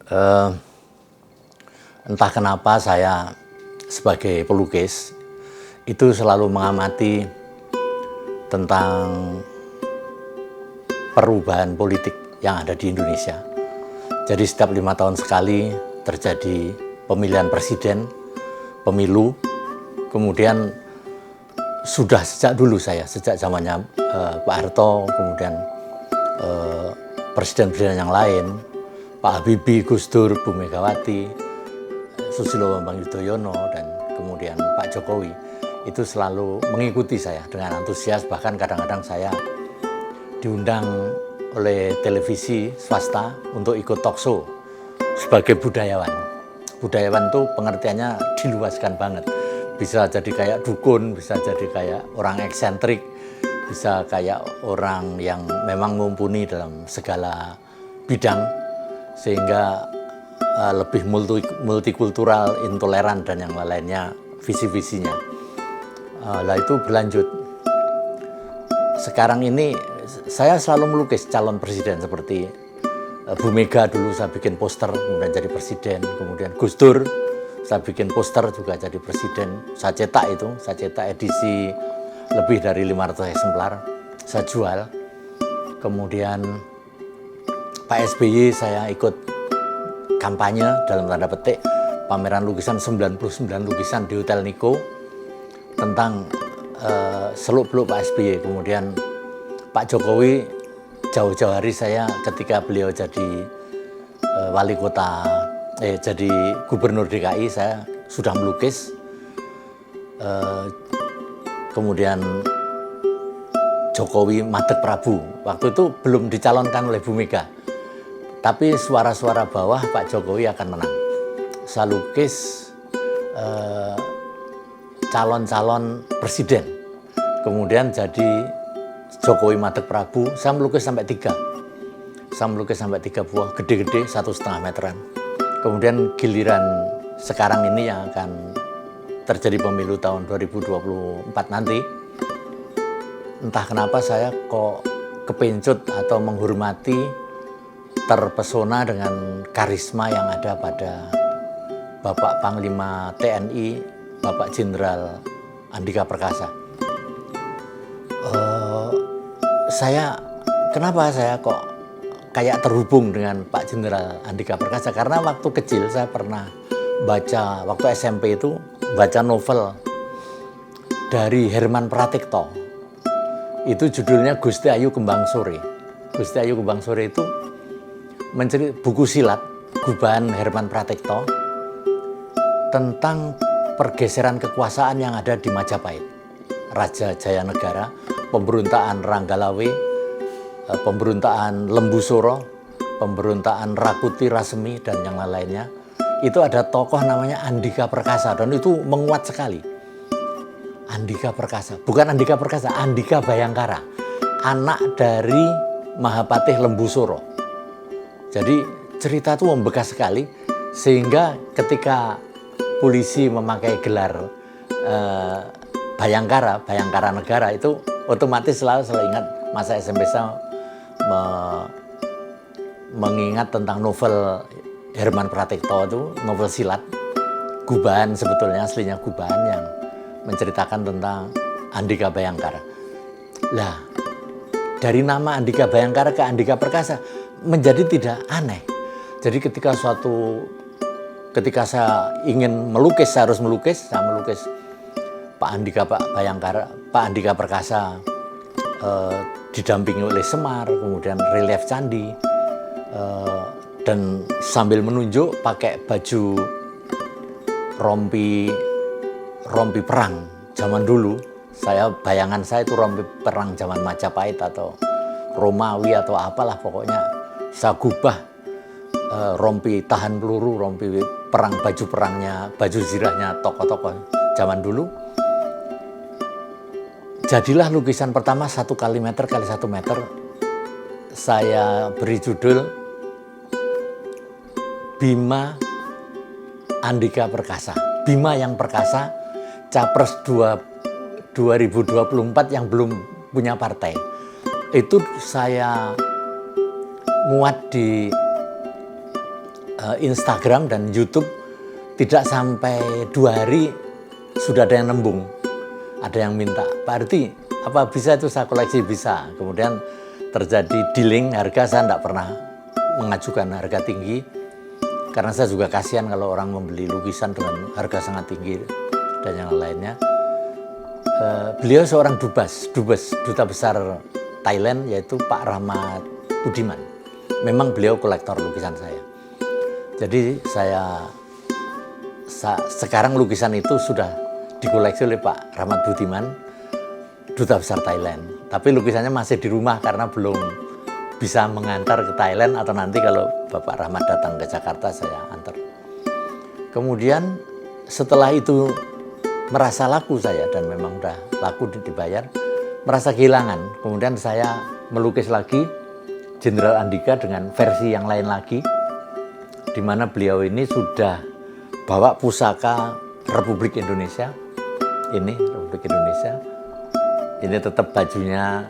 Eh, Entah kenapa saya sebagai pelukis itu selalu mengamati tentang perubahan politik yang ada di Indonesia. Jadi setiap 5 tahun sekali terjadi pemilihan presiden, pemilu, kemudian sudah sejak dulu sejak zamannya Pak Harto, kemudian presiden-presiden yang lain, Pak Habibie, Gus Dur, Bu Megawati, Susilo Bambang Yudhoyono, dan kemudian Pak Jokowi, itu selalu mengikuti saya dengan antusias. Bahkan kadang-kadang saya diundang oleh televisi swasta untuk ikut talk show sebagai budayawan. Budayawan itu pengertiannya diluaskan banget. Bisa jadi kayak dukun, bisa jadi kayak orang eksentrik, bisa kayak orang yang memang mumpuni dalam segala bidang, sehingga lebih multikultural, intoleran, dan yang lainnya visi-visinya. Lah itu berlanjut. Sekarang ini saya selalu melukis calon presiden seperti Bu Mega, dulu saya bikin poster kemudian jadi presiden, kemudian Gus Dur saya bikin poster juga jadi presiden. Saya cetak edisi lebih dari 500 eksemplar, saya jual. Kemudian Pak SBY saya ikut kampanye dalam tanda petik pameran lukisan 99 lukisan di Hotel Niko tentang seluk-beluk Pak SBY. Kemudian Pak Jokowi jauh-jauh hari saya ketika beliau jadi wali kota, jadi gubernur DKI, saya sudah melukis. Kemudian Jokowi Madeg Prabu, waktu itu belum dicalonkan oleh Bu Mega, tapi suara-suara bawah Pak Jokowi akan menang. Saya lukis calon-calon presiden, kemudian jadi Jokowi Madeg Prabu. Saya melukis sampai 3 buah gede-gede 1,5 meteran. Kemudian giliran sekarang ini yang akan terjadi pemilu tahun 2024 nanti, entah kenapa saya kok kepincut atau menghormati, terpesona dengan karisma yang ada pada Bapak Panglima TNI, Bapak Jenderal Andika Perkasa. Kenapa saya kok kayak terhubung dengan Pak Jenderal Andika Perkasa? Karena waktu kecil saya pernah baca, waktu SMP itu baca novel dari Herman Pratikto. Itu judulnya Gusti Ayu Kembang Sore. Gusti Ayu Kembang Sore itu buku silat gubahan Herman Pratikto tentang pergeseran kekuasaan yang ada di Majapahit, Raja Jayanegara, pemberontakan Ranggalawe, pemberontakan Lembu Soro, pemberontakan Rakuti Rasemi, dan yang lainnya. Itu ada tokoh namanya Andika Perkasa, dan itu menguat sekali. Andika Perkasa, bukan Andika Perkasa, Andika Bayangkara, anak dari Mahapatih Lembu Soro. Jadi cerita itu membekas sekali, sehingga ketika polisi memakai gelar Bayangkara Negara, itu otomatis selalu ingat masa SMP saya mengingat tentang novel Herman Pratikto, itu novel silat gubahan, sebetulnya aslinya gubahan, yang menceritakan tentang Andika Bayangkara. Lah, dari nama Andika Bayangkara ke Andika Perkasa menjadi tidak aneh. Jadi ketika saya ingin melukis, saya harus melukis, Pak Andika Perkasa didampingi oleh Semar, kemudian relief candi, dan sambil menunjuk pakai baju rompi perang zaman dulu. Bayangan saya itu rompi perang zaman Majapahit atau Romawi atau apalah, pokoknya saya gubah rompi tahan peluru, rompi perang, baju perangnya, baju zirahnya tokoh-tokoh zaman dulu. Jadilah lukisan pertama 1 kali meter kali 1 meter. Saya beri judul Bima Andika Perkasa. Bima yang perkasa, Capres 2024 yang belum punya partai. Itu saya muat di Instagram dan YouTube tidak sampai 2 hari sudah ada yang nembung, ada yang minta, Pak Arti, apa bisa itu saya koleksi? Bisa. Kemudian terjadi dealing harga, saya tidak pernah mengajukan harga tinggi, karena saya juga kasihan kalau orang membeli lukisan dengan harga sangat tinggi dan yang lainnya. Beliau seorang dubes, duta besar Thailand, yaitu Pak Rahmat Budiman. Memang beliau kolektor lukisan saya. Jadi sekarang lukisan itu sudah dikoleksi oleh Pak Rahmat Budiman, duta besar Thailand. Tapi lukisannya masih di rumah karena belum bisa mengantar ke Thailand, atau nanti kalau Bapak Rahmat datang ke Jakarta saya antar. Kemudian setelah itu merasa laku saya, dan memang udah laku dibayar, merasa kehilangan. Kemudian saya melukis lagi Jenderal Andika dengan versi yang lain lagi, di mana beliau ini sudah bawa pusaka Republik Indonesia. Ini Republik Indonesia. Ini tetap bajunya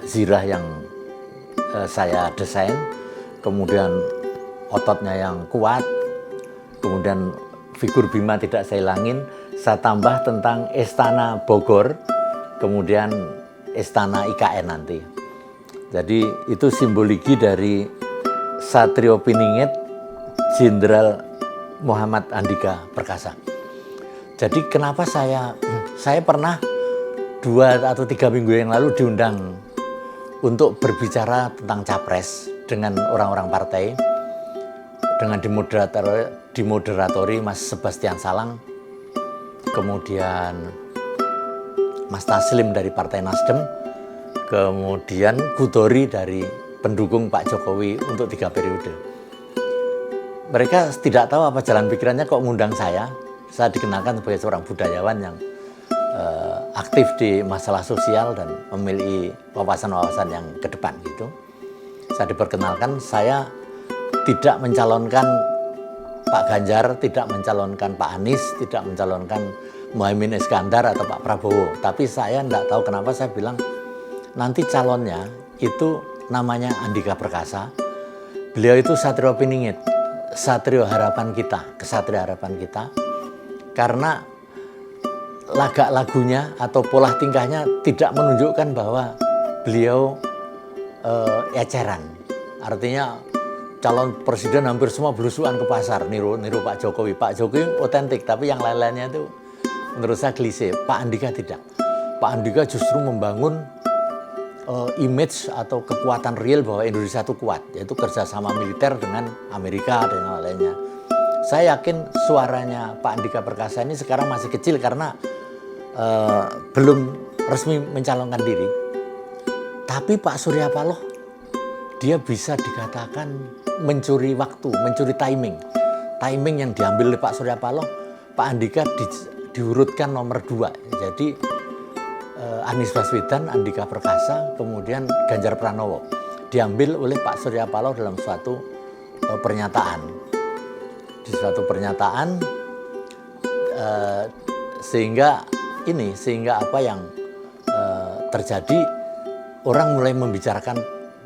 zirah yang saya desain, kemudian ototnya yang kuat, kemudian figur Bima tidak saya hilangin. Saya tambah tentang Istana Bogor, kemudian Istana IKN nanti. Jadi itu simboligi dari Satrio Piningit Jenderal Muhammad Andika Perkasa. Jadi kenapa saya pernah 2 atau 3 minggu yang lalu diundang untuk berbicara tentang capres dengan orang-orang partai, dengan dimoderatori Mas Sebastian Salang, kemudian Mas Taslim dari Partai Nasdem, kemudian Gudori dari pendukung Pak Jokowi untuk 3 periode. Mereka tidak tahu apa jalan pikirannya kok ngundang saya. Saya dikenalkan sebagai seorang budayawan yang aktif di masalah sosial dan memiliki wawasan-wawasan yang ke depan gitu. Saya diperkenalkan, saya tidak mencalonkan Pak Ganjar, tidak mencalonkan Pak Anies, tidak mencalonkan Muhaimin Iskandar atau Pak Prabowo. Tapi saya tidak tahu kenapa saya bilang nanti calonnya itu namanya Andika Perkasa. Beliau itu Satrio Piningit, Satrio harapan kita, kesatria harapan kita. Karena lagak lagunya atau pola tingkahnya tidak menunjukkan bahwa beliau eceran. Artinya calon presiden hampir semua belusuan ke pasar, niru Pak Jokowi. Pak Jokowi otentik, tapi yang lain-lainnya itu menurut saya klise. Pak Andika tidak. Pak Andika justru membangun image atau kekuatan real bahwa Indonesia itu kuat, yaitu kerjasama militer dengan Amerika dan yang lainnya. Saya yakin suaranya Pak Andika Perkasa ini sekarang masih kecil karena belum resmi mencalonkan diri. Tapi Pak Surya Paloh, dia bisa dikatakan mencuri waktu, mencuri timing. Timing yang diambil oleh Pak Surya Paloh, Pak Andika diurutkan nomor 2. Jadi Anies Baswedan, Andika Perkasa, kemudian Ganjar Pranowo. Diambil oleh Pak Surya Paloh dalam suatu pernyataan. Di suatu pernyataan sehingga apa yang terjadi, orang mulai membicarakan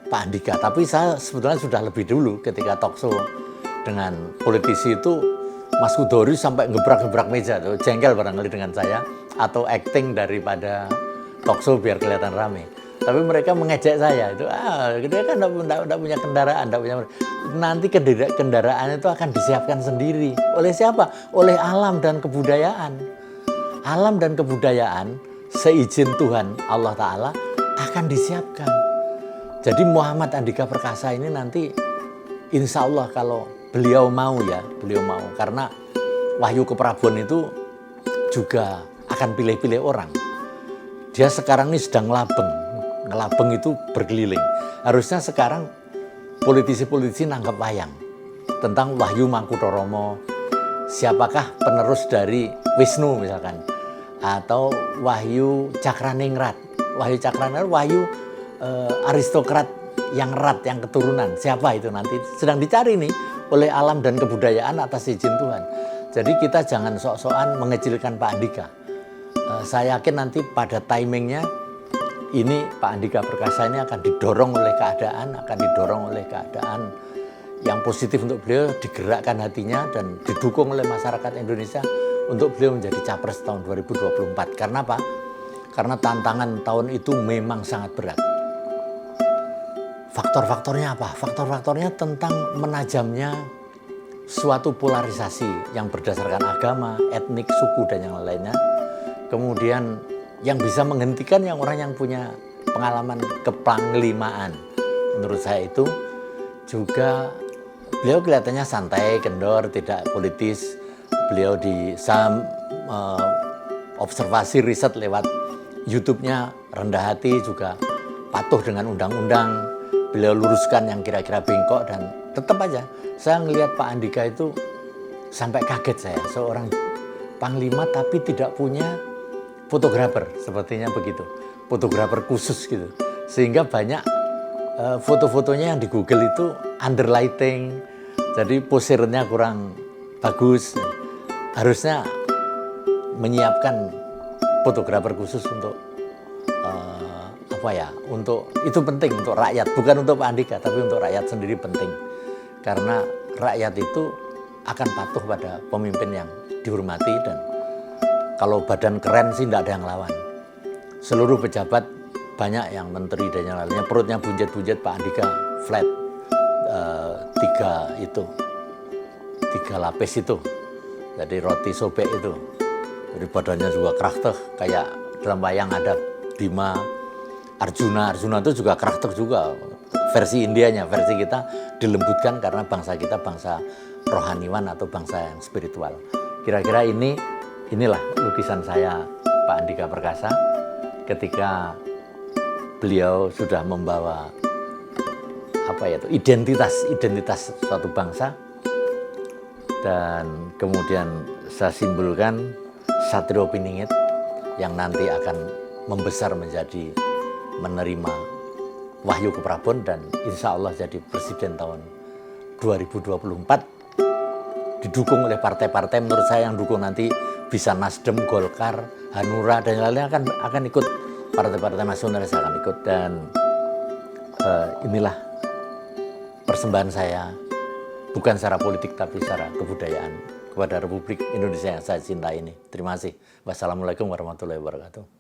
Pak Andika. Tapi saya sebetulnya sudah lebih dulu ketika talkshow dengan politisi itu, Mas Kudori sampai gebrak-gebrak meja tuh, jengkel barangkali dengan saya, atau acting daripada talkshow biar kelihatan rame. Tapi mereka mengejek saya, itu dia kan enggak punya kendaraan, nanti kendaraan itu akan disiapkan sendiri. Oleh siapa? Oleh alam dan kebudayaan. Alam dan kebudayaan seizin Tuhan Allah Ta'ala akan disiapkan. Jadi Muhammad Andika Perkasa ini nanti insya Allah kalau beliau mau, karena Wahyu Keprabon itu juga akan pilih-pilih orang. Dia sekarang ini sedang ngelabeng itu berkeliling. Harusnya sekarang politisi-politisi nanggap wayang tentang Wahyu Mangkutoromo, siapakah penerus dari Wisnu misalkan, atau Wahyu Cakraningrat, Wahyu aristokrat yang erat, yang keturunan, siapa itu nanti sedang dicari nih oleh alam dan kebudayaan atas izin Tuhan. Jadi kita jangan sok-sokan mengecilkan Pak Andika. Saya yakin nanti pada timingnya ini Pak Andika Perkasa ini akan didorong oleh keadaan yang positif untuk beliau, digerakkan hatinya dan didukung oleh masyarakat Indonesia untuk beliau menjadi capres tahun 2024. Karena apa? Karena tantangan tahun itu memang sangat berat. Faktor-faktornya apa? Faktor-faktornya tentang menajamnya suatu polarisasi yang berdasarkan agama, etnik, suku, dan yang lainnya. Kemudian yang bisa menghentikan yang orang yang punya pengalaman kepanglimaan. Menurut saya itu juga beliau kelihatannya santai, kendor, tidak politis. Beliau observasi riset lewat YouTube-nya rendah hati, juga patuh dengan undang-undang. Beliau luruskan yang kira-kira bengkok dan tetap aja saya ngelihat Pak Andika itu sampai kaget saya, seorang panglima tapi tidak punya fotografer, sepertinya begitu, fotografer khusus gitu, sehingga banyak foto-fotonya yang di Google itu underlighting, jadi posirnya kurang bagus. Harusnya menyiapkan fotografer khusus untuk untuk itu penting untuk rakyat, bukan untuk Pak Andika, tapi untuk rakyat sendiri penting. Karena rakyat itu akan patuh pada pemimpin yang dihormati, dan kalau badan keren sih tidak ada yang lawan. Seluruh pejabat banyak yang menteri dan yang lainnya perutnya buncit-buncit, Pak Andika flat, tiga lapis itu, jadi roti sobek itu, jadi badannya juga karakter kayak dalam wayang ada Bima, Arjuna itu juga karakter juga, versi Indianya, versi kita dilembutkan karena bangsa kita bangsa rohaniwan atau bangsa yang spiritual. Kira-kira inilah lukisan saya Pak Andika Perkasa ketika beliau sudah membawa identitas suatu bangsa, dan kemudian saya simbolkan Satrio Piningit yang nanti akan membesar menjadi menerima wahyu keprabon dan insya Allah jadi presiden tahun 2024, didukung oleh partai-partai. Menurut saya yang dukung nanti bisa Nasdem, Golkar, Hanura, dan lain-lain akan ikut, partai-partai nasionalis akan ikut. Dan inilah persembahan saya, bukan secara politik tapi secara kebudayaan kepada Republik Indonesia yang saya cintai ini. Terima kasih. Wassalamualaikum warahmatullahi wabarakatuh.